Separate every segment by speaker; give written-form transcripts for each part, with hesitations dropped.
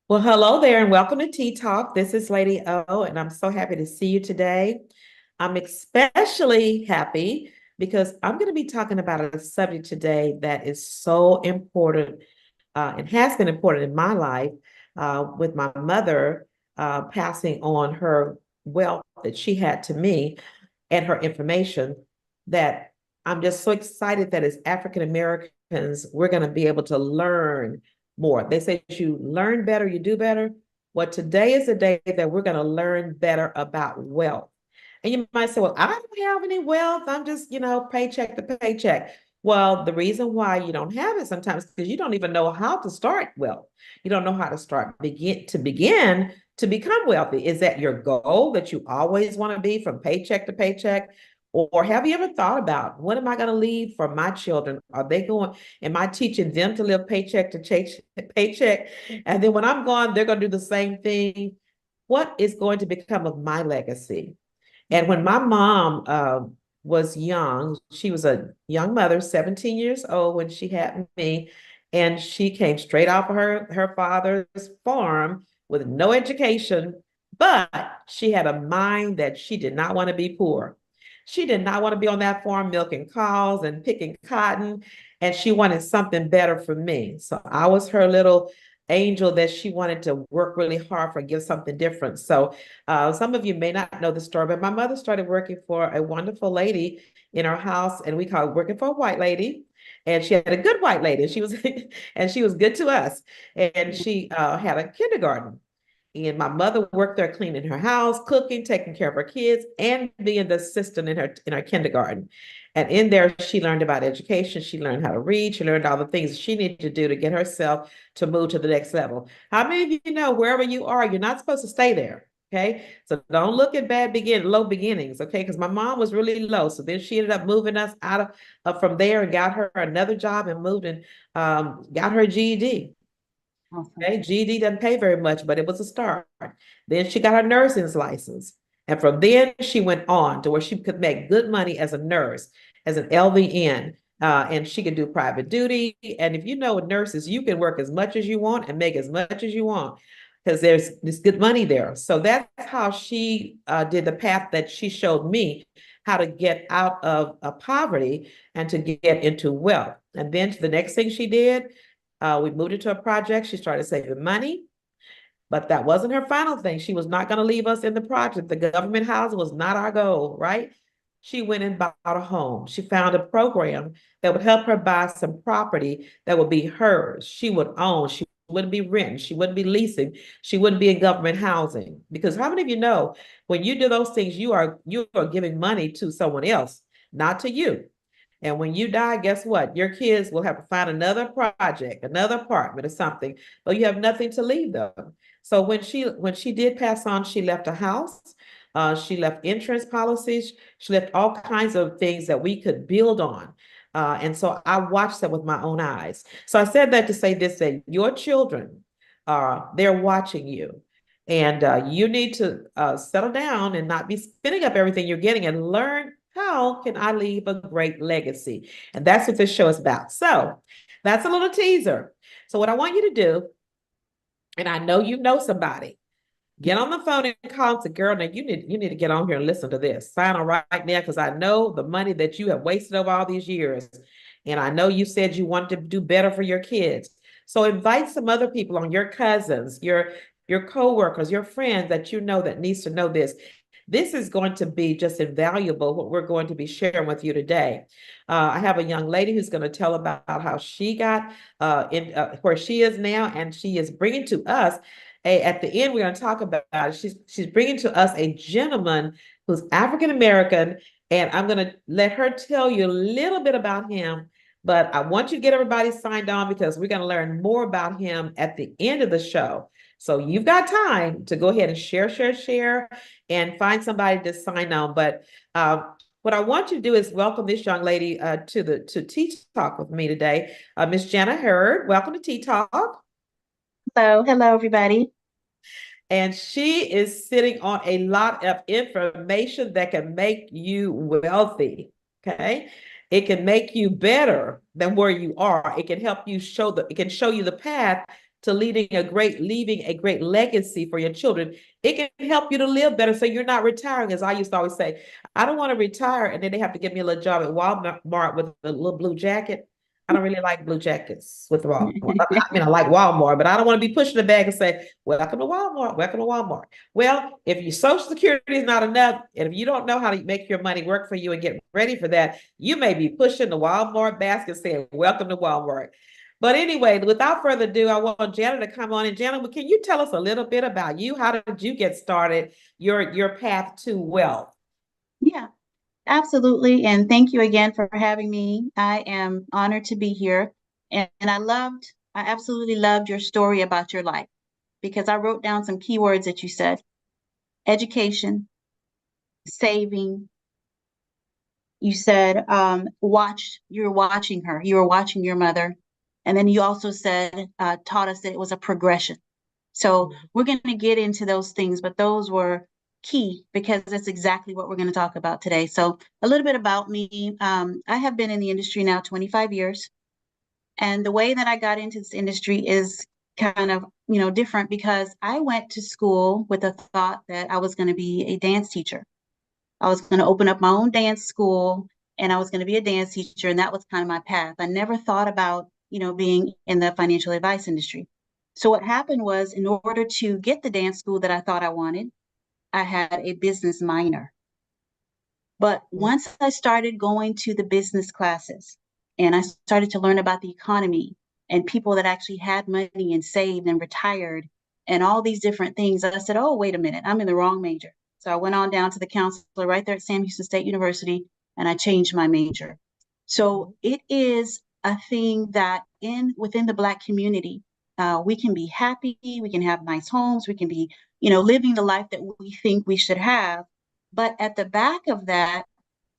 Speaker 1: Well, hello there and welcome to Tea Talk. This is Lady O, and I'm so happy to see you today. I'm especially happy because I'm going to be talking about a subject today that is so important and has been important in my life with my mother passing on her wealth that she had to me and her information that I'm just so excited that as African Americans, we're going to be able to learn more. They say you learn better, you do better. Well, today is the day that we're going to learn better about wealth. And you might say, well, I don't have any wealth. I'm just, paycheck to paycheck. Well, the reason why you don't have it sometimes is because you don't even know how to start wealth. You don't know how to begin to become wealthy. Is that your goal that you always want to be from paycheck to paycheck? Or have you ever thought about what am I going to leave for my children? Am I teaching them to live paycheck to paycheck? And then when I'm gone, they're going to do the same thing. What is going to become of my legacy? And when my mom was young, she was a young mother, 17 years old when she had me, and she came straight off of her father's farm with no education, but she had a mind that she did not want to be poor. She did not want to be on that farm milking cows and picking cotton, and she wanted something better for me. So I was her little angel that she wanted to work really hard for, give something different. So some of you may not know the story, but my mother started working for a wonderful lady in our house, and we call it working for a white lady. And she had a good white lady. She was, and she was good to us. And she had a kindergarten. And my mother worked there cleaning her house, cooking, taking care of her kids, and being the assistant in her kindergarten. And in there, she learned about education. She learned how to read. She learned all the things she needed to do to get herself to move to the next level. How many of you know wherever you are, you're not supposed to stay there? Okay. So don't look at low beginnings. Okay. Because my mom was really low. So then she ended up moving us out of from there and got her another job and moved and got her GED.
Speaker 2: Awesome.
Speaker 1: Okay, GED doesn't pay very much, but it was a start. Then she got her nursing's license. And from then she went on to where she could make good money as a nurse, as an LVN. And she could do private duty. And if you know with nurses, you can work as much as you want and make as much as you want because there's good money there. So that's how she did the path that she showed me how to get out of poverty and to get into wealth. And then the next thing she did, we moved into a project. She started saving money, but that wasn't her final thing. She was not going to leave us in the project. The government housing was not our goal, right? She went and bought a home. She found a program that would help her buy some property that would be hers. She would own. She wouldn't be renting. She wouldn't be leasing. She wouldn't be in government housing. Because how many of you know when you do those things, you are giving money to someone else, not to you. And when you die, guess what? Your kids will have to find another project, another apartment or something, but you have nothing to leave them. So when she did pass on, she left a house, she left insurance policies, she left all kinds of things that we could build on. And so I watched that with my own eyes. So I said that to say this, that your children, they're watching you. And you need to settle down and not be spending up everything you're getting and learn how can I leave a great legacy? And that's what this show is about. So that's a little teaser. So what I want you to do, and I know you know somebody, get on the phone and call the girl. Now you need to get on here and listen to this. Sign on right now because I know the money that you have wasted over all these years. And I know you said you wanted to do better for your kids. So invite some other people on, your cousins, your co-workers, your friends that you know that needs to know this. This is going to be just invaluable, what we're going to be sharing with you today. I have a young lady who's going to tell about how she got in where she is now, and she is bringing to us at the end, we're going to talk about it. She's bringing to us a gentleman who's African American, and I'm going to let her tell you a little bit about him. But I want you to get everybody signed on because we're going to learn more about him at the end of the show. So you've got time to go ahead and share, and find somebody to sign on. But what I want you to do is welcome this young lady to Tea Talk with me today, Miss Jana Hurd. Welcome to Tea Talk.
Speaker 2: Hello, everybody.
Speaker 1: And she is sitting on a lot of information that can make you wealthy. Okay. It can make you better than where you are. It can help you it can show you the path to leaving a great legacy for your children, it can help you to live better. So you're not retiring, as I used to always say. I don't want to retire and then they have to give me a little job at Walmart with a little blue jacket. I don't really like blue jackets with Walmart. I mean, I like Walmart, but I don't want to be pushing the bag and say, welcome to Walmart, welcome to Walmart. Well, if your Social Security is not enough, and if you don't know how to make your money work for you and get ready for that, you may be pushing the Walmart basket saying, welcome to Walmart. But anyway, without further ado, I want Janet to come on. And Janet, can you tell us a little bit about you? How did you get started, your path to wealth?
Speaker 2: Yeah, absolutely. And thank you again for having me. I am honored to be here. And I absolutely loved your story about your life because I wrote down some keywords that you said: education, saving. You said, you were watching her, you were watching your mother. And then you also said, taught us that it was a progression. So we're going to get into those things, but those were key because that's exactly what we're going to talk about today. So a little bit about me. I have been in the industry now 25 years. And the way that I got into this industry is kind of, different because I went to school with a thought that I was going to be a dance teacher. I was going to open up my own dance school and I was going to be a dance teacher. And that was kind of my path. I never thought about, being in the financial advice industry. So what happened was, in order to get the dance school that I thought I wanted, I had a business minor. But once I started going to the business classes and I started to learn about the economy and people that actually had money and saved and retired and all these different things, I said, oh, wait a minute, I'm in the wrong major. So I went on down to the counselor right there at Sam Houston State University and I changed my major. So it is a thing that within the Black community, we can be happy, we can have nice homes, we can be, living the life that we think we should have. But at the back of that,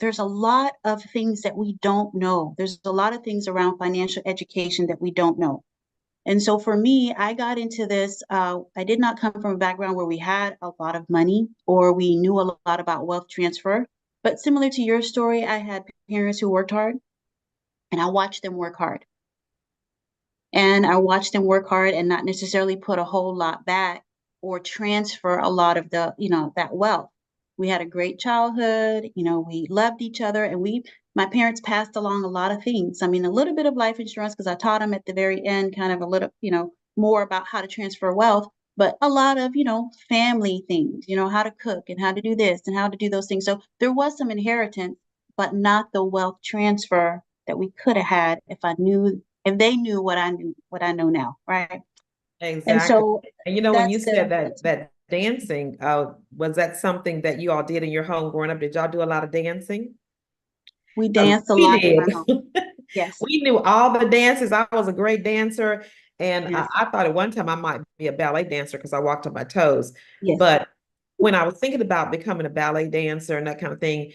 Speaker 2: there's a lot of things that we don't know. There's a lot of things around financial education that we don't know. And so for me, I got into this. I did not come from a background where we had a lot of money or we knew a lot about wealth transfer. But similar to your story, I had parents who worked hard and I watched them work hard. And I watched them work hard and not necessarily put a whole lot back or transfer a lot of that wealth. We had a great childhood, we loved each other and my parents passed along a lot of things. I mean, a little bit of life insurance because I taught them at the very end kind of a little, more about how to transfer wealth, but a lot of, family things, how to cook and how to do this and how to do those things. So there was some inheritance, but not the wealth transfer that we could have had if they knew what I know now, right? And
Speaker 1: Exactly.
Speaker 2: so
Speaker 1: And when
Speaker 2: that's
Speaker 1: you said that dancing, was that something that you all did in your home growing up? Did y'all do a lot of dancing?
Speaker 2: we
Speaker 1: 'Cause
Speaker 2: danced a
Speaker 1: we
Speaker 2: lot in
Speaker 1: did.
Speaker 2: my home. Yes,
Speaker 1: We knew all the dances. I was a great dancer. And
Speaker 2: yes,
Speaker 1: I thought at one time I might be a ballet dancer because I walked on my toes.
Speaker 2: yes,
Speaker 1: But when I was thinking about becoming a ballet dancer and that kind of thing,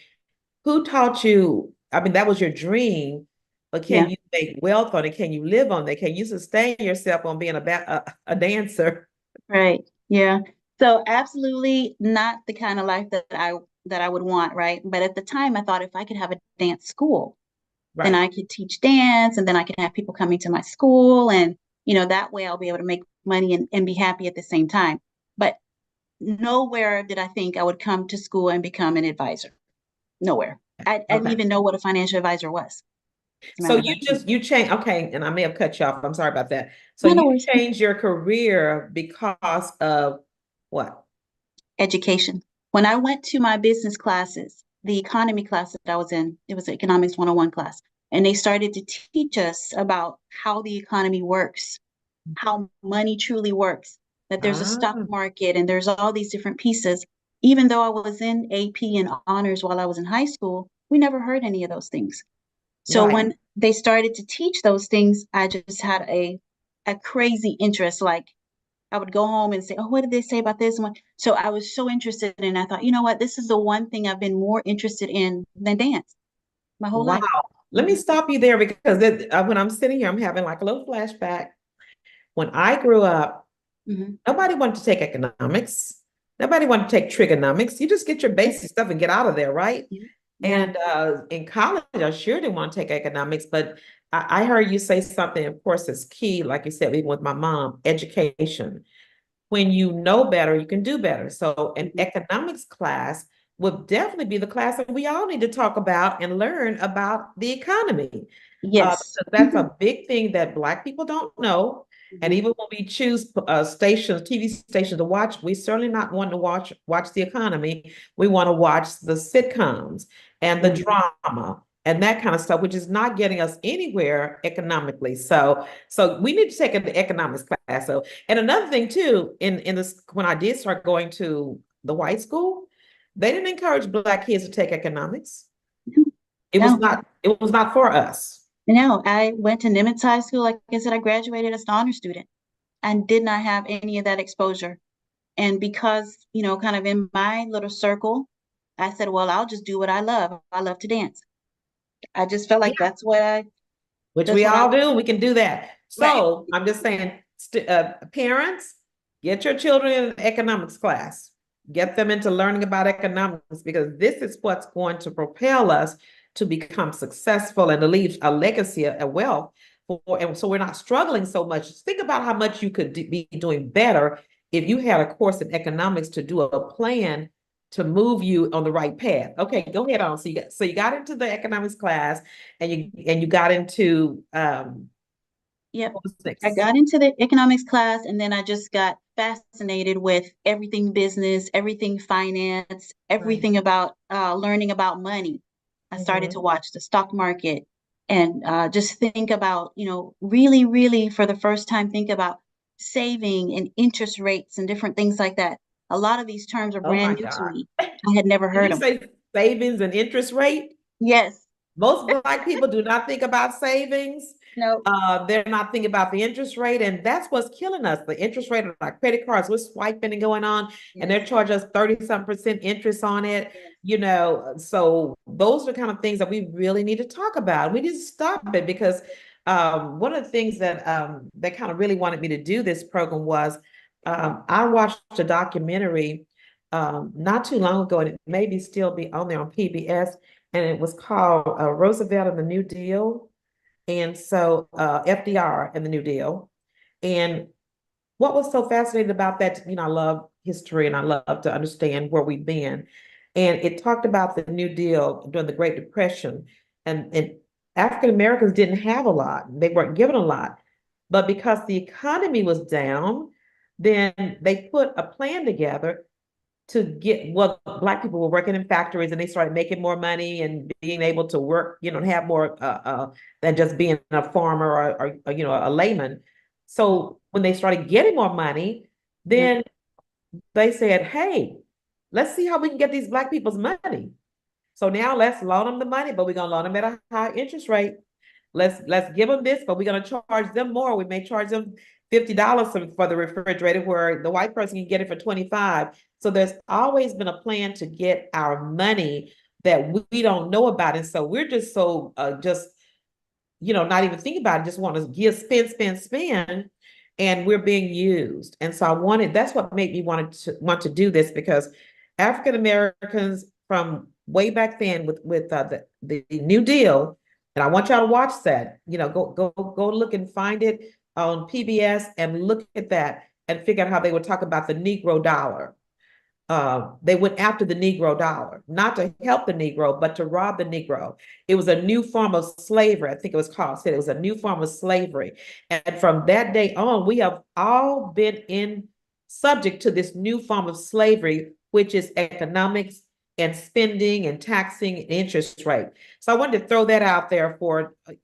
Speaker 1: who taught you? I mean, that was your dream, but can
Speaker 2: yeah,
Speaker 1: you make wealth on it? Can you live on it? Can you sustain yourself on being a dancer?
Speaker 2: right, yeah. So absolutely not the kind of life that I would want, right? But at the time, I thought if I could have a dance school, then
Speaker 1: Right.
Speaker 2: I could teach dance, and then I could have people coming to my school, and that way I'll be able to make money and be happy at the same time. But nowhere did I think I would come to school and become an advisor. Nowhere. I didn't
Speaker 1: Okay.
Speaker 2: even know what a financial advisor was, as a
Speaker 1: So
Speaker 2: matter of
Speaker 1: you
Speaker 2: fact.
Speaker 1: just you change, okay, and I may have cut you off. I'm sorry about that. So
Speaker 2: No, no
Speaker 1: you
Speaker 2: worries.
Speaker 1: changed your career because of what?
Speaker 2: Education. When I went to my business classes, the economy class that I was in, it was an economics 101 class, and they started to teach us about how the economy works, how money truly works, that there's a stock
Speaker 1: Ah,
Speaker 2: market and there's all these different pieces. Even though I was in AP and honors while I was in high school, we never heard any of those things. So
Speaker 1: right.
Speaker 2: when they started to teach those things, I just had a crazy interest. Like I would go home and say, "Oh, what did they say about this one?" So I was so interested, and I thought, you know what, this is the one thing I've been more interested in than dance my whole
Speaker 1: Wow.
Speaker 2: life.
Speaker 1: Let me stop you there because when I'm sitting here, I'm having like a little flashback. When I grew up,
Speaker 2: Mm-hmm.
Speaker 1: nobody wanted to take economics. Nobody wanted to take trigonomics. You just get your basic stuff and get out of there, right?
Speaker 2: Yeah, yeah,
Speaker 1: And in college, I sure didn't want to take economics, but I heard you say something, of course, it's key, like you said, even with my mom, education. When you know better, you can do better. So an
Speaker 2: Mhm.
Speaker 1: economics class would definitely be the class that we all need to talk about and learn about the economy.
Speaker 2: Yes.
Speaker 1: Because that's a big thing that Black people don't know. And
Speaker 2: Mhm.
Speaker 1: even when we choose stations, TV stations to watch, we certainly not want to watch the economy. We want to watch the sitcoms and the
Speaker 2: Mhm.
Speaker 1: drama and that kind of stuff, which is not getting us anywhere economically. So we need to take an economics class. So, and another thing too, in this when I did start going to the white school, they didn't encourage Black kids to take economics.
Speaker 2: No,
Speaker 1: It was not for us.
Speaker 2: no, I went to Nimitz High School. Like I said, I graduated as an honor student and did not have any of that exposure. And because, kind of in my little circle, I said, well, I'll just do what I love. I love to dance. I just felt like
Speaker 1: Which
Speaker 2: that's
Speaker 1: we
Speaker 2: what I
Speaker 1: all
Speaker 2: want.
Speaker 1: do. We can do that.
Speaker 2: Right.
Speaker 1: So I'm just saying, parents, get your children in an economics class. Get them into learning about economics because this is what's going to propel us to become successful and to leave a legacy of wealth. And so we're not struggling so much. Think about how much you could be doing better if you had a course in economics to do a plan to move you on the right path. Okay, go ahead on. So you got into the economics class and you got into
Speaker 2: Yep.
Speaker 1: what was
Speaker 2: I
Speaker 1: next?
Speaker 2: got into the economics class and then I just got fascinated with everything business, everything finance,
Speaker 1: Right.
Speaker 2: everything about learning about money. I started to
Speaker 1: Mhm.
Speaker 2: watch the stock market and just think about, really, really for the first time, think about saving and interest rates and different things like that. A lot of these terms are
Speaker 1: Oh
Speaker 2: brand
Speaker 1: my
Speaker 2: new to
Speaker 1: God.
Speaker 2: me. I had never
Speaker 1: Did
Speaker 2: heard
Speaker 1: you
Speaker 2: them.
Speaker 1: say savings and interest rate?
Speaker 2: Yes.
Speaker 1: Most Black people do not think about savings.
Speaker 2: No.
Speaker 1: They're not thinking about the interest rate, and that's what's killing us. The interest rate of our credit cards, we're swiping and going on, and they're
Speaker 2: Yes.
Speaker 1: charging us 30-some% interest on it.
Speaker 2: Yes.
Speaker 1: So those are the kind of things that we really need to talk about. We need to stop it because one of the things that that kind of really wanted me to do this program was I watched a documentary not too long ago, and it maybe still be on there on PBS, and it was called Roosevelt and the New Deal. And so FDR and the New Deal. And what was so fascinating about that, I love history and I love to understand where we've been. And it talked about the New Deal during the Great Depression. And African Americans didn't have a lot, they weren't given a lot. But because the economy was down, then they put a plan together to get Black people were working in factories and they started making more money and being able to work, have more than just being a farmer or a layman. So when they started getting more money,
Speaker 2: Yeah.
Speaker 1: then they said, hey, let's see how we can get these Black people's money. So now let's loan them the money, but we're gonna loan them at a high interest rate. Let's give them this, but we're gonna charge them more. We may charge them $50 for the refrigerator, where the white person can get it for 25. So there's always been a plan to get our money that we don't know about, and so we're just so just not even thinking about it, just want to give, spend, spend, spend, and we're being used. And so that's what made me want to do this because African Americans from way back then with the New Deal, and I want y'all to watch that. Go look and find it on PBS and look at that and figure out how they would talk about the Negro dollar. They went after the Negro dollar, not to help the Negro, but to rob the Negro. It was a new form of slavery. I think it was called, said it was a new form of slavery. And from that day on, we have all been in subject to this new form of slavery, which is economics and spending and taxing and interest rate. So I wanted to throw that out there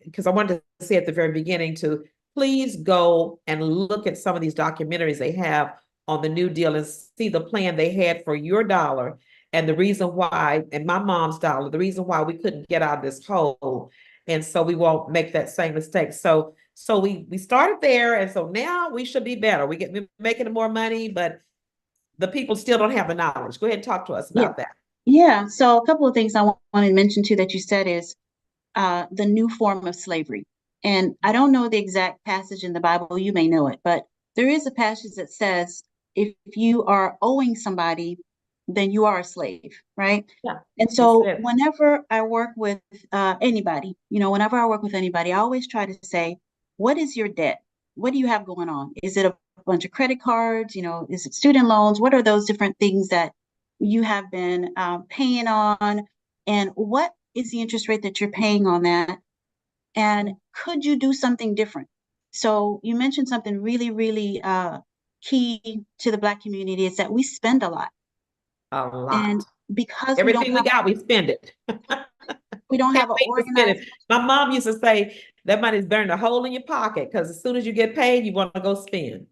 Speaker 1: because I wanted to say at the very beginning to please go and look at some of these documentaries they have on the New Deal and see the plan they had for your dollar and the reason why, and my mom's dollar, the reason why we couldn't get out of this hole. And so we won't make that same mistake. So we started there, and so now we should be better. We're making more money, but the people still don't have the knowledge. Go ahead and talk to us
Speaker 2: Yeah.
Speaker 1: about that.
Speaker 2: Yeah. So a couple of things I want to mention too that you said is the new form of slavery. And I don't know the exact passage in the Bible, you may know it, but there is a passage that says if you are owing somebody, then you are a slave, right?
Speaker 1: Yeah,
Speaker 2: And
Speaker 1: it
Speaker 2: so
Speaker 1: said,
Speaker 2: whenever I work with anybody, whenever I work with anybody, I always try to say, what is your debt? What do you have going on? Is it a bunch of credit cards? Is it student loans? What are those different things that you have been paying on? And what is the interest rate that you're paying on that? And could you do something different? So you mentioned something really, really key to the Black community is that we spend a lot.
Speaker 1: a
Speaker 2: And
Speaker 1: lot.
Speaker 2: because
Speaker 1: Everything we got, we spend it.
Speaker 2: we don't
Speaker 1: Can't
Speaker 2: have an
Speaker 1: wait to spend
Speaker 2: organized,
Speaker 1: it. My mom used to say that money's burning a hole in your pocket because as soon as you get paid, you want to go spend.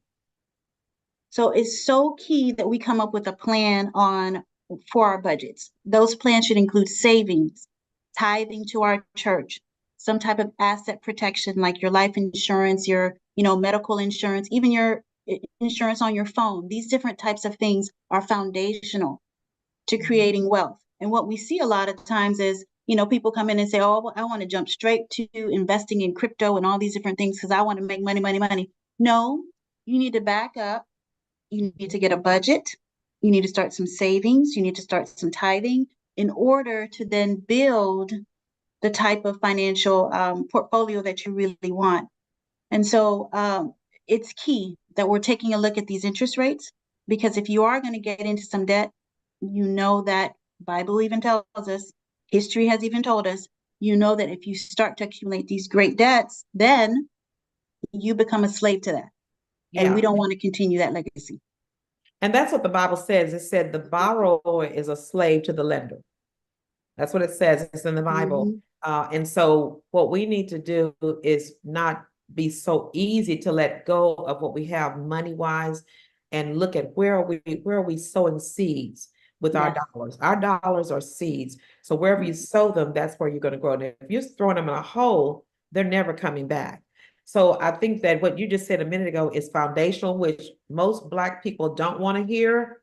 Speaker 2: so it's so key that we come up with a plan on for our budgets. Those plans should include savings, tithing to our church, some type of asset protection like your life insurance, your, medical insurance, even your insurance on your phone. These different types of things are foundational to creating wealth. And what we see a lot of times is, people come in and say, oh, well, I want to jump straight to investing in crypto and all these different things because I want to make money, money, money. No, you need to back up. You need to get a budget. You need to start some savings. You need to start some tithing in order to then build the type of financial portfolio that you really want. And so it's key that we're taking a look at these interest rates because if you are going to get into some debt, that Bible even tells us, history has even told us, that if you start to accumulate these great debts, then you become a slave to that. And we
Speaker 1: Yeah.
Speaker 2: don't want to continue that legacy.
Speaker 1: And that's what the Bible says. It said the borrower is a slave to the lender. That's what it says. It's in the Bible.
Speaker 2: Mm-hmm.
Speaker 1: And so what we need to do is not be so easy to let go of what we have money wise and look at where are we sowing seeds with our
Speaker 2: Yes.
Speaker 1: dollars. Our dollars are seeds. So wherever you sow them, that's where you're going to grow. And if you're throwing them in a hole, they're never coming back. So I think that what you just said a minute ago is foundational, which most Black people don't want to hear,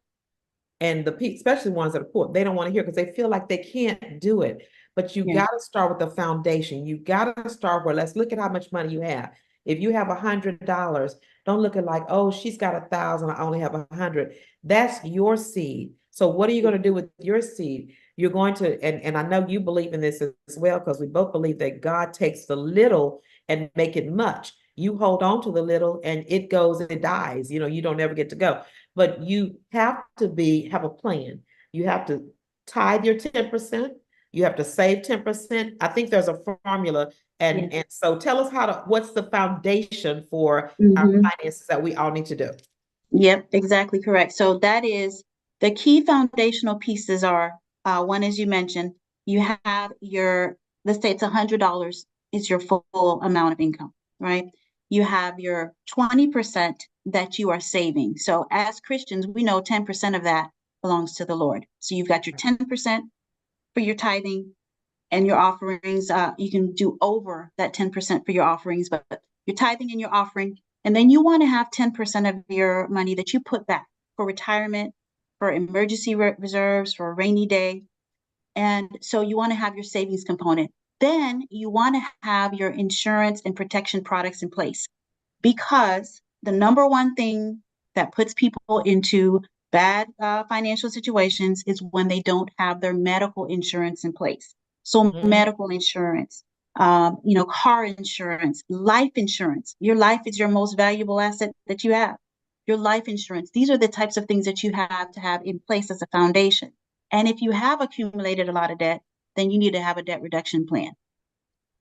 Speaker 1: and especially the ones that are poor, they don't want to hear because they feel like they can't do it. But you
Speaker 2: Yeah.
Speaker 1: got to start with the foundation. You got to start where, let's look at how much money you have. If you have $100, don't look at like, oh, she's got 1,000, I only have 100. That's your seed. So what are you going to do with your seed? You're going to, and I know you believe in this as well, because we both believe that God takes the little and make it much. You hold on to the little and it goes and it dies. You don't ever get to go. But you have to have a plan. You have to tithe your 10%. You have to save 10%. I think there's a formula.
Speaker 2: Yeah.
Speaker 1: And so tell us what's the foundation for our
Speaker 2: Mm-hmm.
Speaker 1: finances that we all need to do?
Speaker 2: Yep, exactly correct. So that is the key foundational pieces are one, as you mentioned, you have let's say it's $100 is your full amount of income, right? You have your 20% that you are saving. So as Christians, we know 10% of that belongs to the Lord. So you've got your 10% for your tithing and your offerings. You can do over that 10% for your offerings, but your tithing and your offering. And then you want to have 10% of your money that you put back for retirement, for emergency reserves, for a rainy day. And so you want to have your savings component. Then you want to have your insurance and protection products in place because the number one thing that puts people into bad financial situations is when they don't have their medical insurance in place. So
Speaker 1: Mhm.
Speaker 2: medical insurance, car insurance, life insurance. Your life is your most valuable asset that you have. Your life insurance. These are the types of things that you have to have in place as a foundation. And if you have accumulated a lot of debt, then you need to have a debt reduction plan.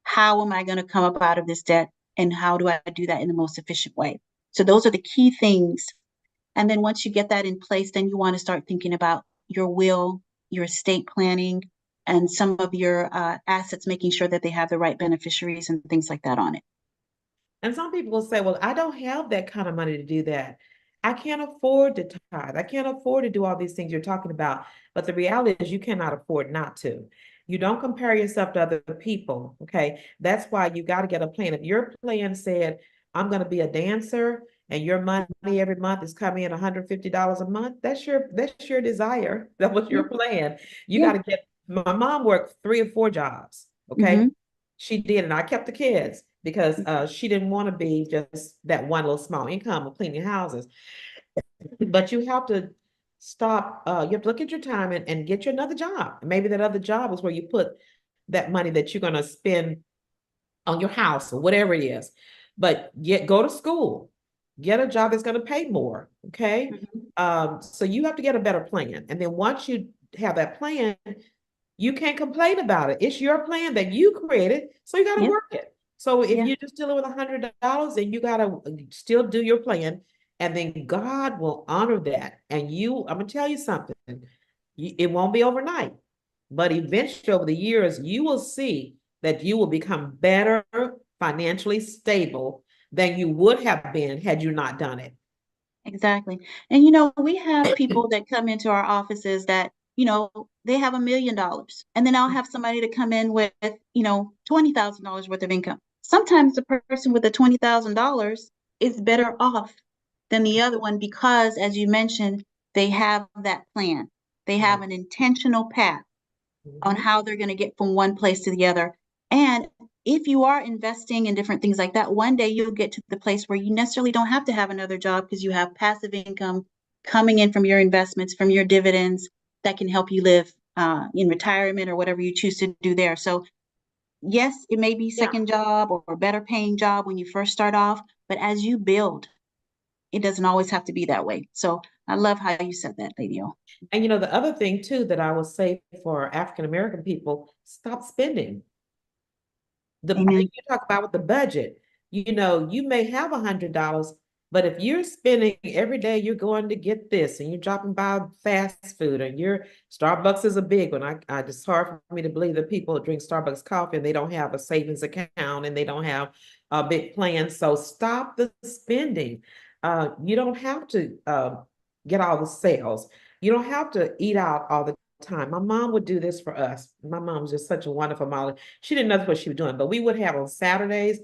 Speaker 2: How am I going to come up out of this debt? And how do I do that in the most efficient way? So those are the key things. And then once you get that in place, then you want to start thinking about your will, your estate planning, and some of your assets, making sure that they have the right beneficiaries and things like that on it.
Speaker 1: And some people will say, well, I don't have that kind of money to do that. I can't afford to tithe. I can't afford to do all these things you're talking about. But the reality is you cannot afford not to. You don't compare yourself to other people. Okay. That's why you got to get a plan. If your plan said, I'm going to be a dancer and your money every month is coming in $150 a month, that's your desire. That was
Speaker 2: Yeah.
Speaker 1: your plan. You
Speaker 2: Yeah.
Speaker 1: got to my mom worked 3 or 4 jobs. Okay.
Speaker 2: Mm-hmm.
Speaker 1: She did, and I kept the kids because she didn't want to be just that one little small income of cleaning houses. But you have to stop. You have to look at your time and get you another job. Maybe that other job is where you put that money that you're going to spend on your house or whatever it is. But go to school, get a job that's going to pay more. Okay.
Speaker 2: Mhm.
Speaker 1: So you have to get a better plan. And then once you have that plan, you can't complain about it. It's your plan that you created, so you got to
Speaker 2: Yep.
Speaker 1: work it. So if
Speaker 2: Yeah.
Speaker 1: you're just dealing with $100, then you got to still do your plan, and then God will honor that. And I'm gonna tell you something. It won't be overnight, but eventually, over the years, you will see that you will become better financially stable than you would have been had you not done it.
Speaker 2: Exactly. And you know, we have people that come into our offices that, you know, they have $1 million. And then I'll have somebody to come in with, you know, $20,000 worth of income. Sometimes the person with the $20,000 is better off than the other one because, as you mentioned, they have that plan. They have
Speaker 1: Right.
Speaker 2: an intentional path on
Speaker 1: Mhm.
Speaker 2: how they're going to get from one place to the other. And if you are investing in different things like that, one day you'll get to the place where you necessarily don't have to have another job because you have passive income coming in from your investments, from your dividends that can help you live in retirement or whatever you choose to do there. So, yes, it may be
Speaker 1: Yeah.
Speaker 2: second job or a better paying job when you first start off, but as you build, it doesn't always have to be that way. So, I love how you said that, Lady O.
Speaker 1: And the other thing too that I will say for African American people, stop spending. I think
Speaker 2: Amen.
Speaker 1: you talk about with the budget, you may have $100, but if you're spending every day, you're going to get this and you're dropping by fast food and your Starbucks is a big one. It's hard for me to believe that people drink Starbucks coffee and they don't have a savings account and they don't have a big plan. So stop the spending. You don't have to get all the sales. You don't have to eat out all the time. My mom would do this for us. My mom was just such a wonderful mom. She didn't know what she was doing, but we would have on Saturdays,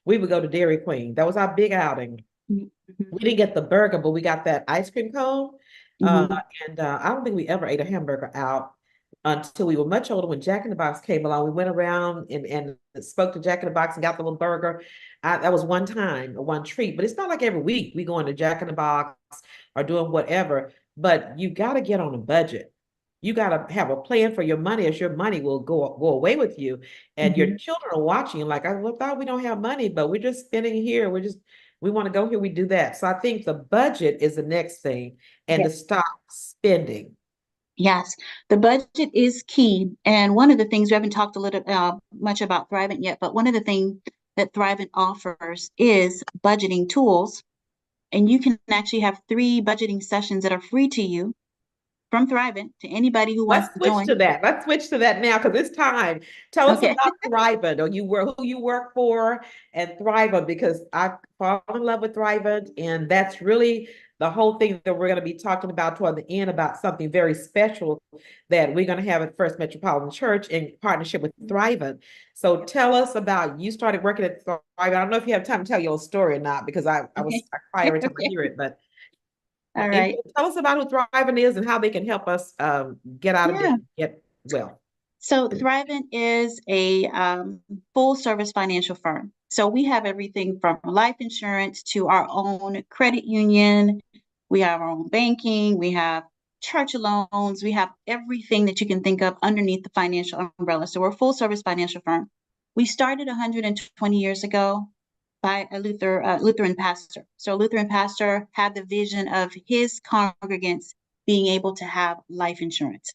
Speaker 1: we would go to Dairy Queen. That was our big outing. We didn't get the burger, but we got that ice cream cone. Uh,
Speaker 2: Mm-hmm.
Speaker 1: and I don't think we ever ate a hamburger out until we were much older when Jack in the Box came along. We went around and spoke to Jack in the Box and got the little burger. That was one time, one treat, but it's not like every week we go into Jack in the Box or doing whatever. But you got to get on a budget. You got to have a plan for your money, as your money will go away with you, and your
Speaker 2: Mm-hmm.
Speaker 1: children are watching. Like, I thought we don't have money, but we're just spending here. We want to go here, we do that. So I think the budget is the next thing, and to stop spending.
Speaker 2: Yes, the budget is key. And one of the things we haven't talked a little much about Thrivent yet, but one of the things that Thrivent offers is budgeting tools. And you can actually have 3 budgeting sessions that are free to you from Thrivent to anybody who wants
Speaker 1: Let's
Speaker 2: to
Speaker 1: switch
Speaker 2: join.
Speaker 1: to that. Let's switch to that now because it's time. Tell us
Speaker 2: Okay.
Speaker 1: about Thrivent, or who you work for, and Thrivent, because I fall in love with Thrivent, and that's really the whole thing that we're going to be talking about toward the end, about something very special that we're going to have at First Metropolitan Church in partnership with Thrivent. So tell us about, you started working at Thrivent. I don't know if you have time to tell your story or not, because
Speaker 2: Okay.
Speaker 1: I cry every time I hear it, but
Speaker 2: All
Speaker 1: and
Speaker 2: right.
Speaker 1: tell us about who Thrivent is and how they can help us get out of debt,
Speaker 2: Yeah.
Speaker 1: get well.
Speaker 2: So Thrivent is a full service financial firm. So we have everything from life insurance to our own credit union. We have our own banking. We have church loans. We have everything that you can think of underneath the financial umbrella. So we're a full service financial firm. We started 120 years ago by a Lutheran pastor. So a Lutheran pastor had the vision of his congregants being able to have life insurance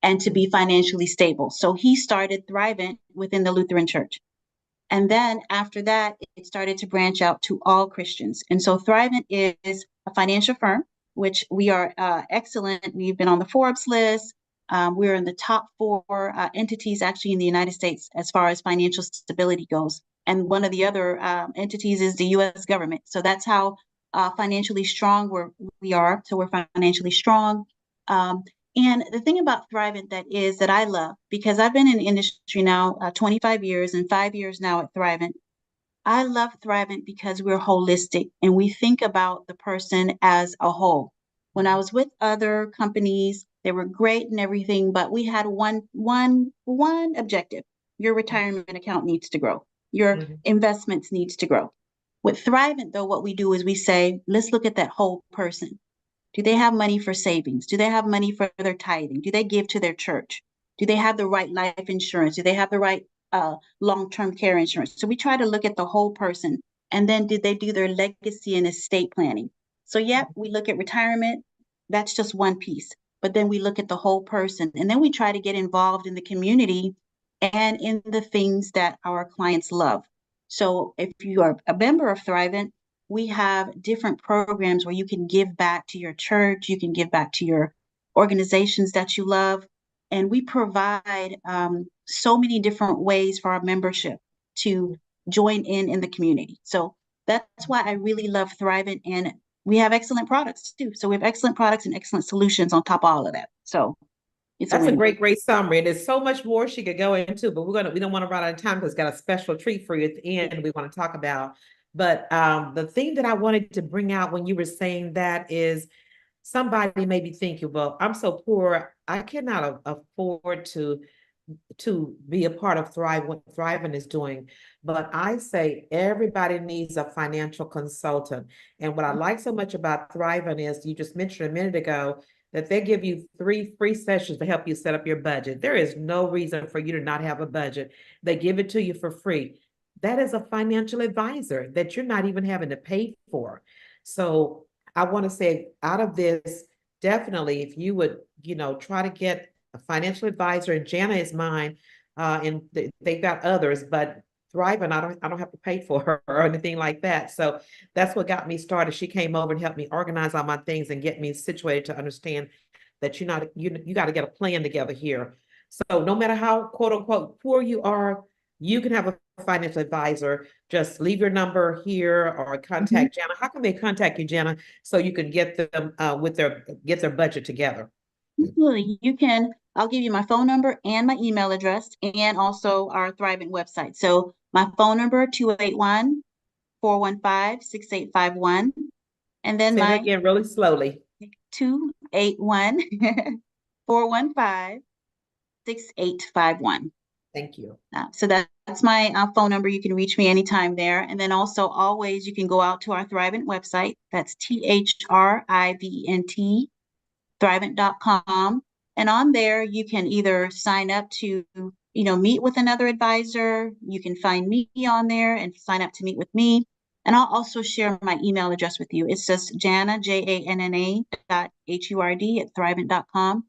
Speaker 2: and to be financially stable. So he started Thrivent within the Lutheran Church. And then after that, it started to branch out to all Christians. And so Thrivent is a financial firm, which we are excellent. We've been on the Forbes list. We're in the top 4 entities actually in the United States as far as financial stability goes. And one of the other entities is the US government. So that's how financially strong we are. So we're financially strong. Um, and the thing about Thrivent that I love, because I've been in the industry now 25 years and 5 years now at Thrivent, I love Thrivent because we're holistic and we think about the person as a whole. When I was with other companies, they were great and everything, but we had one objective. Your retirement account needs to grow. Your
Speaker 1: Mhm.
Speaker 2: investments needs to grow. With Thrivent, though, what we do is we say, let's look at that whole person. Do they have money for savings? Do they have money for their tithing? Do they give to their church? Do they have the right life insurance? Do they have the right long-term care insurance? So we try to look at the whole person. And then did they do their legacy and estate planning? So yeah, we look at retirement. That's just one piece. But then we look at the whole person. And then we try to get involved in the community and in the things that our clients love. So if you are a member of Thrivent, we have different programs where you can give back to your church, you can give back to your organizations that you love. And we provide so many different ways for our membership to join in the community. So that's why I really love Thrivent. And we have excellent products too. So we have excellent products and excellent solutions on top of all of that. So it's a
Speaker 1: That's a
Speaker 2: win.
Speaker 1: great summary. And there's so much more she could go into, but we don't want to run out of time because it's got a special treat for you at the end we want to talk about. But the thing that I wanted to bring out when you were saying that is somebody may be thinking, well, I'm so poor, I cannot afford to be a part of what Thriving is doing. But I say everybody needs a financial consultant. And what I like so much about Thriving is you just mentioned a minute ago that they give you 3 free sessions to help you set up your budget. There is no reason for you to not have a budget. They give it to you for free. That is a financial advisor that you're not even having to pay for. So I want to say out of this, definitely, if you would, try to get a financial advisor, and Jana is mine, and they've got others, but Thriving, I don't have to pay for her or anything like that. So that's what got me started. She came over and helped me organize all my things and get me situated to understand that you got to get a plan together here. So no matter how quote unquote poor you are, you can have a financial advisor. Just leave your number here or contact Jana. How can they contact you, Jana, so you can get them get their budget together?
Speaker 2: Absolutely. You can, I'll give you my phone number and my email address and also our Thrivent website. So my phone number, 281-415-6851. And then
Speaker 1: Say that
Speaker 2: my
Speaker 1: again really slowly.
Speaker 2: 281-415-6851.
Speaker 1: Thank you.
Speaker 2: So that's my phone number. You can reach me anytime there. And then also always you can go out to our Thrivent website. That's THRIVENT, Thrivent.com. And on there, you can either sign up to, meet with another advisor. You can find me on there and sign up to meet with me. And I'll also share my email address with you. It's just Jana, JANNA .HURD @Thrivent.com.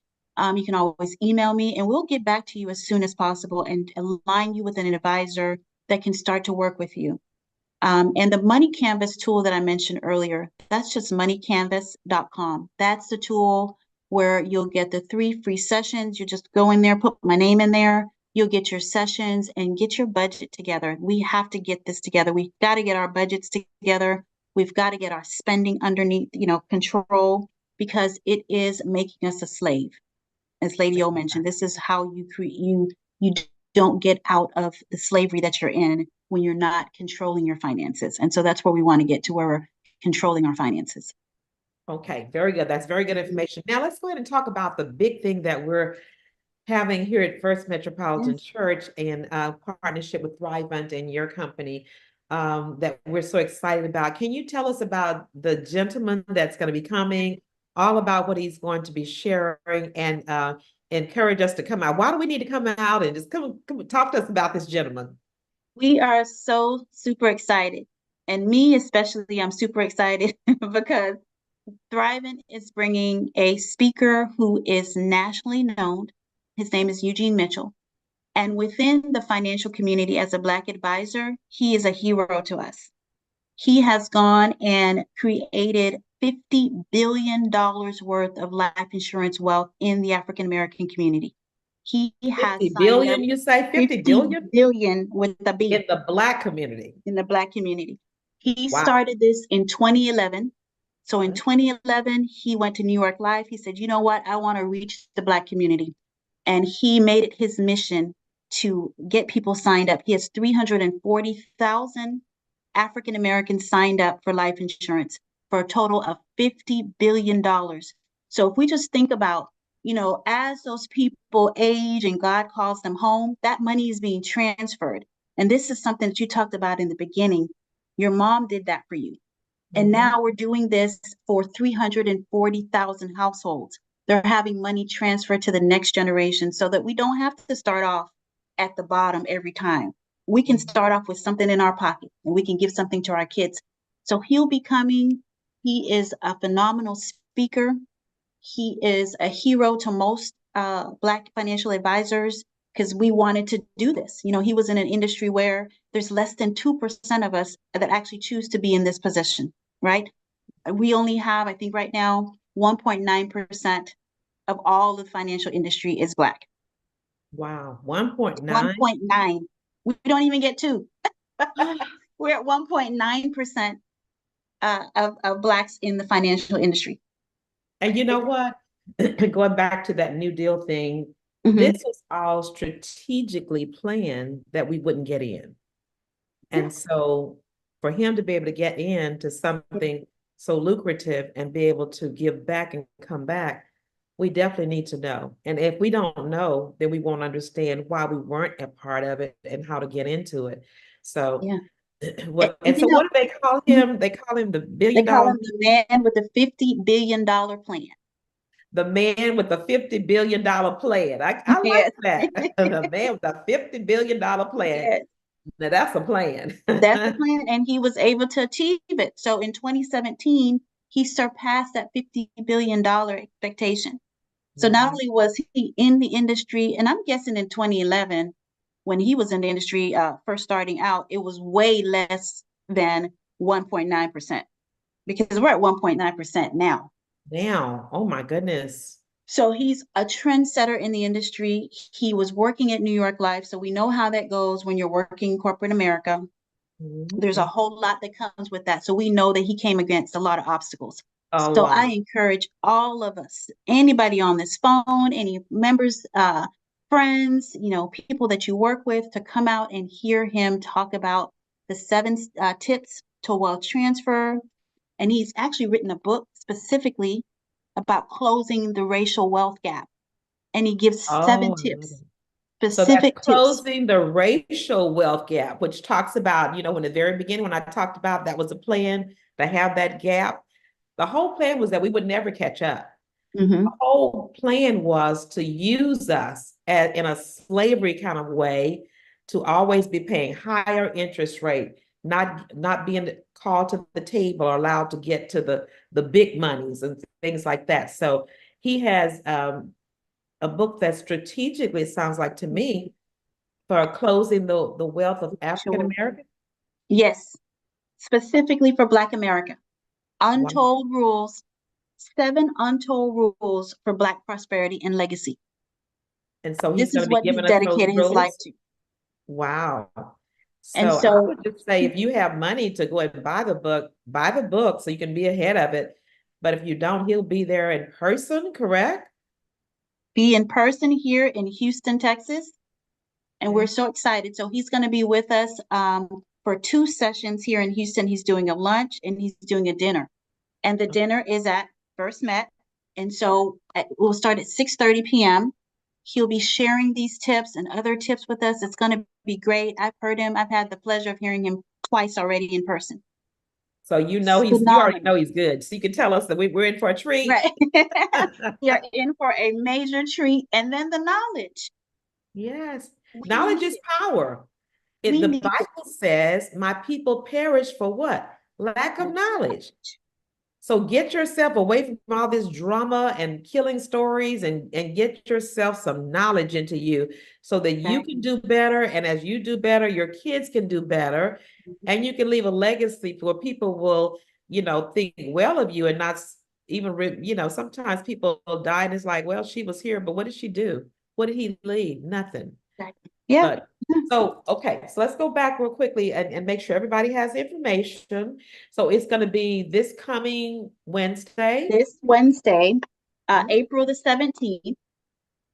Speaker 2: You can always email me and we'll get back to you as soon as possible and align you with an advisor that can start to work with you. And the Money Canvas tool that I mentioned earlier, that's just moneycanvas.com. That's the tool where you'll get the 3 free sessions. You just go in there, put my name in there. You'll get your sessions and get your budget together. We have to get this together. We've got to get our budgets together. We've got to get our spending underneath, control, because it is making us a slave. As Lady O mentioned, this is how you don't get out of the slavery that you're in when you're not controlling your finances. And so that's where we want to get to, where we're controlling our finances.
Speaker 1: Okay, very good. That's very good information. Now let's go ahead and talk about the big thing that we're having here at First Metropolitan Church in partnership with Thrivent and your company that we're so excited about. Can you tell us about the gentleman that's going to be coming, all about what he's going to be sharing, and encourage us to come out? Why do we need to come out and just come talk to us about this gentleman?
Speaker 2: We are so super excited. And me especially, I'm super excited because Thrivent is bringing a speaker who is nationally known. His name is Eugene Mitchell. And within the financial community as a Black advisor, he is a hero to us. He has gone and created $50 billion worth of life insurance wealth in the African American community. He has
Speaker 1: 50 billion, you say 50 billion?
Speaker 2: billion with a B.
Speaker 1: In the Black community.
Speaker 2: In the Black community. He
Speaker 1: Wow.
Speaker 2: started this in 2011. So in 2011, he went to New York Live. He said, you know what? I want to reach the Black community. And he made it his mission to get people signed up. He has 340,000 African Americans signed up for life insurance for a total of $50 billion. So if we just think about, as those people age and God calls them home, that money is being transferred. And this is something that you talked about in the beginning. Your mom did that for you. And
Speaker 1: Mhm.
Speaker 2: now we're doing this for 340,000 households. They're having money transferred to the next generation so that we don't have to start off at the bottom every time. We can
Speaker 1: Mhm.
Speaker 2: start off with something in our pocket and we can give something to our kids. So he'll be coming. He is a phenomenal speaker. He is a hero to most Black financial advisors because we wanted to do this. You know, he was in an industry where there's less than 2% of us that actually choose to be in this position, right? We only have, I think right now, 1.9% of all the financial industry is Black.
Speaker 1: Wow, 1.9.
Speaker 2: 1.9. We don't even get two. We're at 1.9% of Blacks in the financial industry.
Speaker 1: And you know what? Going back to that New Deal thing, this
Speaker 2: Mm-hmm.
Speaker 1: was all strategically planned that we wouldn't get in.
Speaker 2: Yeah.
Speaker 1: And so for him to be able to get into something so lucrative and be able to give back and come back, we definitely need to know. And if we don't know, then we won't understand why we weren't a part of it and how to get into it. So
Speaker 2: Yeah.
Speaker 1: what,
Speaker 2: And
Speaker 1: and so what do they call
Speaker 2: mhm,
Speaker 1: him? They call him the
Speaker 2: they
Speaker 1: billion
Speaker 2: call
Speaker 1: dollar
Speaker 2: him the man with the $50 billion plan.
Speaker 1: the man with the $50 billion plan. I like
Speaker 2: Yes.
Speaker 1: that. The man with the $50 billion plan.
Speaker 2: Yes.
Speaker 1: Now that's a plan.
Speaker 2: That's the plan. And he was able to achieve it. So in 2017, he surpassed that $50 billion expectation. So not
Speaker 1: Mhm.
Speaker 2: only was he in the industry, and I'm guessing in 2011, when he was in the industry first starting out, it was way less than 1.9% because we're at 1.9% now.
Speaker 1: Now, oh my goodness.
Speaker 2: So he's a trendsetter in the industry. He was working at New York Life, so we know how that goes when you're working corporate America. There's a
Speaker 1: Mhm.
Speaker 2: whole lot that comes with that. So we know that he came against a lot of obstacles.
Speaker 1: A
Speaker 2: So I
Speaker 1: lot.
Speaker 2: encourage all of us, anybody on this phone, any members, friends, you know, people that you work with, to come out and hear him talk about the seven tips to wealth transfer. And he's actually written a book specifically about closing the racial wealth gap. And he gives seven
Speaker 1: Oh, I love
Speaker 2: tips,
Speaker 1: it. So that's
Speaker 2: specific tips.
Speaker 1: closing the racial wealth gap, which talks about, in the very beginning, when I talked about that was a plan to have that gap, the whole plan was that we would never catch up. The
Speaker 2: Mm-hmm.
Speaker 1: whole plan was to use us in a slavery kind of way to always be paying higher interest rate, not being called to the table or allowed to get to the big monies and things like that. So he has a book that strategically, it sounds like to me, for closing the wealth of African
Speaker 2: Sure.
Speaker 1: Americans.
Speaker 2: Yes, specifically for Black America.
Speaker 1: Wow.
Speaker 2: Untold rules, seven untold rules for Black prosperity and legacy.
Speaker 1: And so he's
Speaker 2: This
Speaker 1: going
Speaker 2: is
Speaker 1: to be
Speaker 2: what he's
Speaker 1: giving us those
Speaker 2: dedicating his life
Speaker 1: rules.
Speaker 2: to.
Speaker 1: Wow.
Speaker 2: And
Speaker 1: So I
Speaker 2: so
Speaker 1: would just say if you have money to go and buy the book so you can be ahead of it. But if you don't, he'll be there in person, correct?
Speaker 2: be in person here in Houston, Texas. And we're
Speaker 1: Okay.
Speaker 2: so excited. So he's going to be with us for two sessions here in Houston. He's doing a lunch and he's doing a dinner. And the dinner is at First Met. And so we'll start at 6:30 p.m. He'll be sharing these tips and other tips with us. It's going to be great. I've heard him. I've had the pleasure of hearing him twice already in person.
Speaker 1: So you already
Speaker 2: Phenomenal.
Speaker 1: know he's good. So you can tell us that we're in for a treat.
Speaker 2: Right. You're in for a major treat. And then the knowledge.
Speaker 1: Yes.
Speaker 2: We
Speaker 1: Knowledge
Speaker 2: need
Speaker 1: is
Speaker 2: it.
Speaker 1: power.
Speaker 2: We
Speaker 1: The
Speaker 2: need it.
Speaker 1: Bible says, my people perish for what? Lack of knowledge. So get yourself away from all this drama and killing stories and get yourself some knowledge into you so that you can
Speaker 2: Exactly.
Speaker 1: do better. And as you do better, your kids can do better. And you can leave a legacy where people will, think well of you and not even, sometimes people die and it's like, well, she was here, but what did she do? What did he leave? Nothing.
Speaker 2: Exactly. Yeah.
Speaker 1: But so, okay, so let's go back real quickly and make sure everybody has information. So it's going to be this coming Wednesday.
Speaker 2: This Wednesday,
Speaker 1: Mhm.
Speaker 2: April the 17th.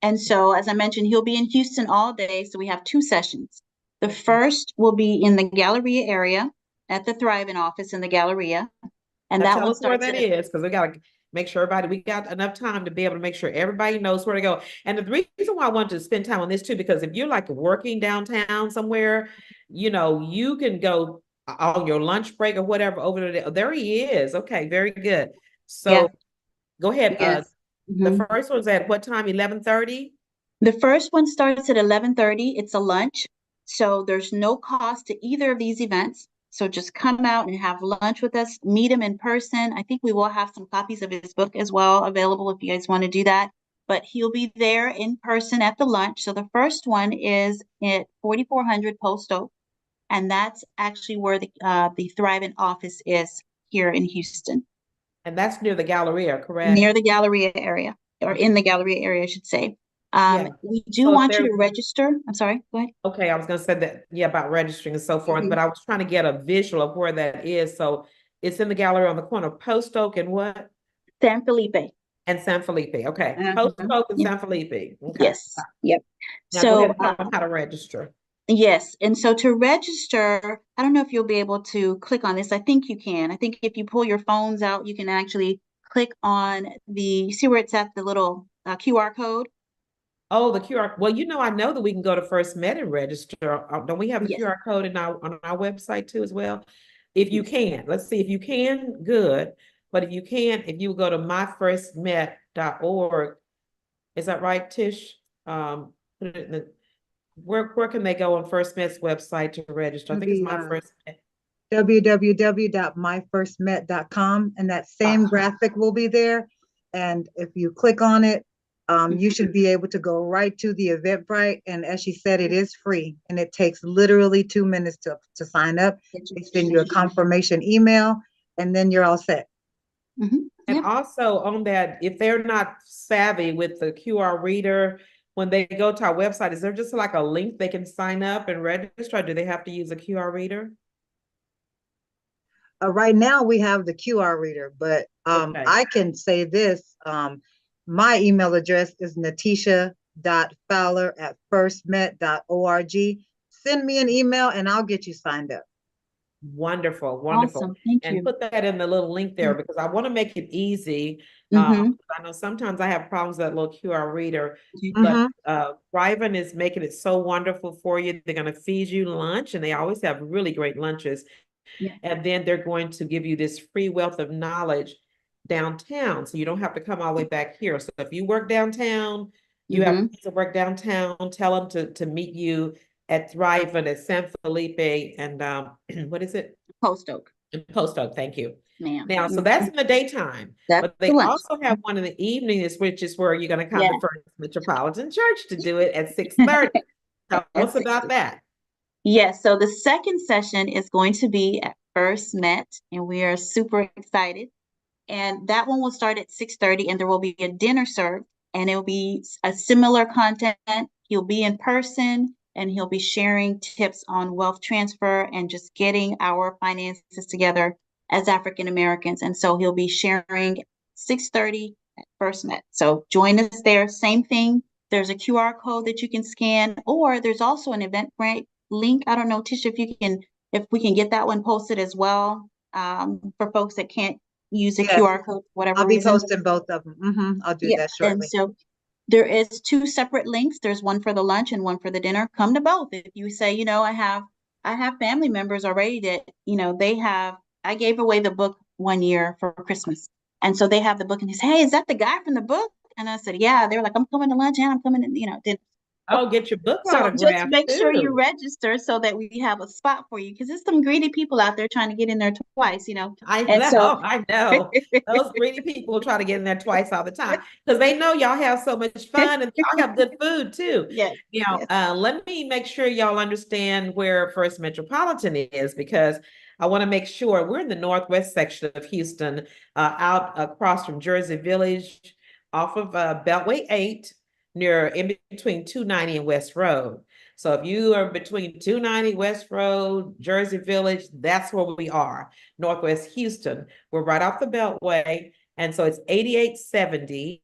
Speaker 2: And so, as I mentioned, he'll be in Houston all day. So we have two sessions. The
Speaker 1: Okay.
Speaker 2: first will be in the Galleria area at the Thriving office in the Galleria. And
Speaker 1: Now
Speaker 2: that
Speaker 1: tell
Speaker 2: one
Speaker 1: us where
Speaker 2: starts
Speaker 1: that
Speaker 2: at,
Speaker 1: is because we got to make sure we got enough time to be able to make sure everybody knows where to go. And the reason why I wanted to spend time on this too, because if you're like working downtown somewhere, you can go on your lunch break or whatever over there. There he is. Okay, very good.
Speaker 2: Yeah.
Speaker 1: So go ahead.
Speaker 2: Yes.
Speaker 1: The
Speaker 2: Mhm.
Speaker 1: first one's at what time? 11:30?
Speaker 2: The first one starts at 11:30. It's a lunch. So there's no cost to either of these events. So just come out and have lunch with us, meet him in person. I think we will have some copies of his book as well available if you guys want to do that. But he'll be there in person at the lunch. So the first one is at 4400 Post Oak, and that's actually where the Thrivent office is here in Houston,
Speaker 1: And that's near the Galleria,
Speaker 2: near
Speaker 1: correct?
Speaker 2: the Galleria area, or in the Galleria area, I should say.
Speaker 1: Yeah.
Speaker 2: We do
Speaker 1: So if
Speaker 2: want you
Speaker 1: there,
Speaker 2: to register. I'm sorry, go ahead.
Speaker 1: okay, I was gonna say that, yeah, about registering and so forth, but
Speaker 2: Mhm.
Speaker 1: I was trying to get a visual of where that is. So it's in the gallery on the corner of Post Oak and what?
Speaker 2: San Felipe.
Speaker 1: And San Felipe. Okay. Post
Speaker 2: Uh-huh.
Speaker 1: Oak and
Speaker 2: Yep.
Speaker 1: San Felipe. Okay.
Speaker 2: Yes. Yep.
Speaker 1: Now go ahead
Speaker 2: So,
Speaker 1: and tell them how to register.
Speaker 2: yes. And so to register, I don't know if you'll be able to click on this. I think you can. I think if you pull your phones out, you can actually click on see where it's at, the little QR code.
Speaker 1: Oh, the QR. Well, I know that we can go to First Met and register. Don't we have the
Speaker 2: Yes.
Speaker 1: QR code on our website too as well? If you
Speaker 2: Yes.
Speaker 1: can, let's see if you can, good. But if you can, if you go to myfirstmet.org, is that right, Tish? Put it in where can they go on First Met's website to register? I
Speaker 3: Gonna
Speaker 1: think it's
Speaker 3: be
Speaker 1: my first met.
Speaker 3: www.myfirstmet.com, and that same graphic will be there. And if you click on it, you should be able to go right to the Eventbrite. And as she said, it is free, and it takes literally 2 minutes to sign up. They send you a confirmation email, and then you're all set.
Speaker 2: Mhm.
Speaker 1: And
Speaker 2: Yep.
Speaker 1: also on that, if they're not savvy with the QR reader, when they go to our website, is there just like a link they can sign up and register? Or do they have to use a QR reader?
Speaker 3: Right now we have the QR reader, but
Speaker 1: Okay.
Speaker 3: I can say this. My email address is natisha.fowler@firstmet.org. Send me an email and I'll get you signed up.
Speaker 1: Wonderful, wonderful.
Speaker 2: Awesome. Thank
Speaker 1: And
Speaker 2: you.
Speaker 1: put that in the little link there because I want to make it easy.
Speaker 2: Mm-hmm.
Speaker 1: I know sometimes I have problems with that little QR reader, but
Speaker 3: Mm-hmm.
Speaker 1: Thriven is making it so wonderful for you. They're going to feed you lunch, and they always have really great lunches.
Speaker 2: Yeah.
Speaker 1: And then they're going to give you this free wealth of knowledge downtown. So you don't have to come all the way back here. So if you work downtown, you have
Speaker 2: Mm-hmm.
Speaker 1: to work downtown, tell them to meet you at Thriven at San Felipe and what is it?
Speaker 2: Post Oak,
Speaker 1: In Post Oak, thank you.
Speaker 2: ma'am.
Speaker 1: Now, so
Speaker 2: Mhm.
Speaker 1: that's in the daytime,
Speaker 2: That's
Speaker 1: but
Speaker 2: the
Speaker 1: they
Speaker 2: lunch.
Speaker 1: also have one in the evening, which is where you're going to come
Speaker 2: Yeah.
Speaker 1: to First Metropolitan Church to do it at 6:30. Tell
Speaker 2: At
Speaker 1: us about
Speaker 2: 6.
Speaker 1: that.
Speaker 2: Yes, so the second session is going to be at First Met, and we are super excited. And that one will start at 6:30, and there will be a dinner served, and it will be a similar content. He'll be in person, and he'll be sharing tips on wealth transfer and just getting our finances together as African Americans. And so he'll be sharing 6:30 at First Met. So join us there. Same thing. There's a QR code that you can scan, or there's also an Eventbrite link. I don't know, Tisha, if we can get that one posted as well, for folks that can't use a
Speaker 3: Yes,
Speaker 2: QR code for whatever
Speaker 3: I'll be
Speaker 2: reason.
Speaker 3: posting both of them. I'll do
Speaker 2: Yeah,
Speaker 3: that
Speaker 2: and
Speaker 3: shortly.
Speaker 2: so there is 2 separate links. There's one for the lunch and one for the dinner. Come to both. If you say, I have family members already that, I gave away the book one year for Christmas. And so they have the book and they say, hey, is that the guy from the book? And I said, yeah. They're like, I'm coming to lunch and I'm coming to dinner.
Speaker 1: Oh, get your book
Speaker 2: So just
Speaker 1: autographed
Speaker 2: make sure you
Speaker 1: too.
Speaker 2: register so that we have a spot for you, because there's some greedy people out there trying to get in there twice.
Speaker 1: I
Speaker 2: And so
Speaker 1: know, I know. Those greedy people try to get in there twice all the time because they know y'all have so much fun and y'all have good food too.
Speaker 2: yes, yes.
Speaker 1: Let me make sure y'all understand where First Metropolitan is because I want to make sure we're in the northwest section of Houston, out across from Jersey Village, off of Beltway 8, near in between 290 and West Road. So if you are between 290 West Road, Jersey Village, that's where we are. Northwest Houston. We're right off the Beltway. And so it's 8870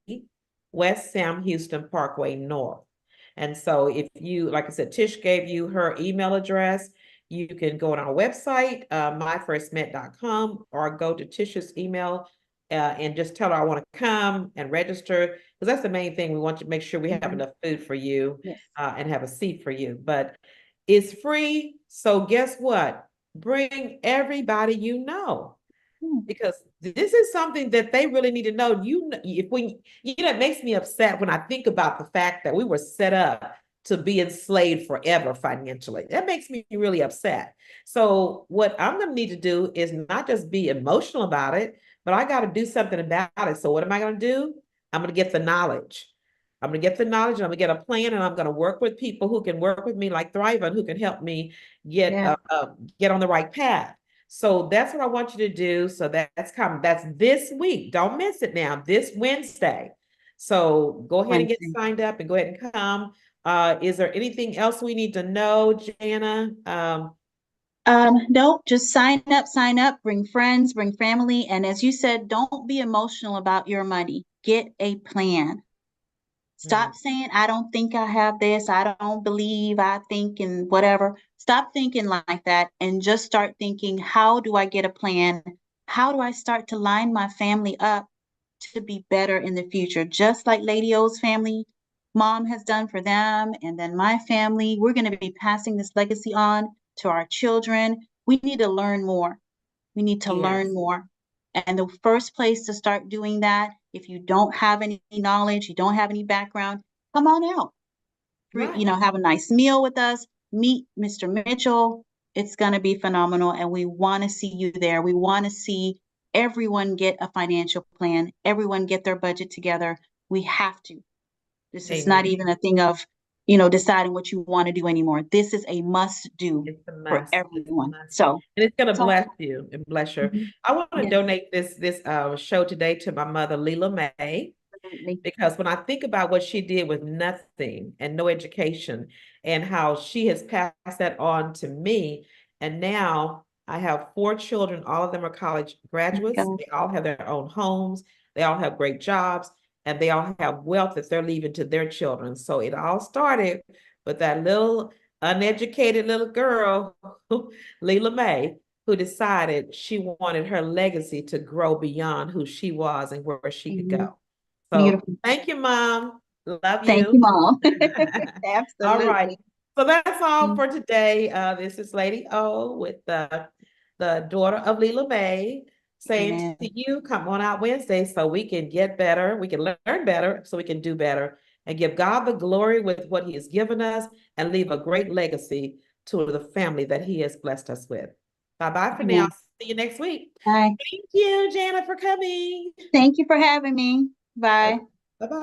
Speaker 1: West Sam Houston Parkway North. And so if you, like I said, Tish gave you her email address. You can go on our website, myfirstmet.com, or go to Tish's email and just tell her I want to come and register because that's the main thing. We want to make sure we have enough food for you
Speaker 2: Yes.
Speaker 1: and have a seat for you. But it's free. So guess what? bring everybody you know,
Speaker 2: Hmm.
Speaker 1: because this is something that they really need to know. If we, it makes me upset when I think about the fact that we were set up to be enslaved forever financially. That makes me really upset. So what I'm going to need to do is not just be emotional about it, but I got to do something about it. So what am I going to do? I'm going to get the knowledge. I'm going to get the knowledge, and I'm going to get a plan, and I'm going to work with people who can work with me, like Thrive, and who can help me get
Speaker 2: Yeah.
Speaker 1: get on the right path. So that's what I want you to do. So that's coming. That's this week. Don't miss it now. This Wednesday. So go ahead and get
Speaker 2: Wednesday.
Speaker 1: signed up and go ahead and come. Is there anything else we need to know, Jana?
Speaker 2: No, just sign up, bring friends, bring family. And as you said, don't be emotional about your money. Get a plan.
Speaker 1: Mm,
Speaker 2: Stop saying, I don't think I have this. I don't believe, I think, and whatever. Stop thinking like that and just start thinking, how do I get a plan? How do I start to line my family up to be better in the future? Just like Lady O's family, mom has done for them, and then my family, we're going to be passing this legacy on to our children. We need to learn more. We need to learn
Speaker 1: yes,
Speaker 2: more. And the first place to start doing that, if you don't have any knowledge, you don't have any background, come on out.
Speaker 1: right.
Speaker 2: Have a nice meal with us, meet Mr. Mitchell. It's going to be phenomenal. And we want to see you there. We want to see everyone get a financial plan, everyone get their budget together. We have to. This is not
Speaker 1: Amen.
Speaker 2: even a thing of, deciding what you want to do anymore. This is a must do
Speaker 1: It's a
Speaker 2: for
Speaker 1: must. It's a
Speaker 2: everyone.
Speaker 1: must.
Speaker 2: So,
Speaker 1: And it's gonna
Speaker 2: so
Speaker 1: bless you and bless you.
Speaker 2: mhm,
Speaker 1: I want to
Speaker 2: yeah,
Speaker 1: donate this show today to my mother, Leela May.
Speaker 2: absolutely.
Speaker 1: Because when I think about what she did with nothing and no education, and how she has passed that on to me, and now I have 4 children, all of them are college graduates.
Speaker 2: God.
Speaker 1: They all have their own homes, they all have great jobs, and they all have wealth that they're leaving to their children. So it all started with that little uneducated little girl, Leela May, who decided she wanted her legacy to grow beyond who she was and where she could
Speaker 2: Amen.
Speaker 1: go. So
Speaker 2: Beautiful.
Speaker 1: thank you, Mom. Love
Speaker 2: Thank
Speaker 1: you.
Speaker 2: you, Mom.
Speaker 1: All right.
Speaker 2: Absolutely.
Speaker 1: So that's all
Speaker 2: Mm,
Speaker 1: for today. This is Lady O with the daughter of Leela May saying
Speaker 2: amen.
Speaker 1: to you, come on out Wednesday so we can get better, we can learn better, so we can do better and give God the glory with what He has given us and leave a great legacy to the family that He has blessed us with. Bye-bye for now.
Speaker 2: Amen.
Speaker 1: See you next week.
Speaker 2: Bye.
Speaker 1: Thank you, Jana, for coming.
Speaker 2: Thank you for having me. Bye.
Speaker 1: Bye-bye.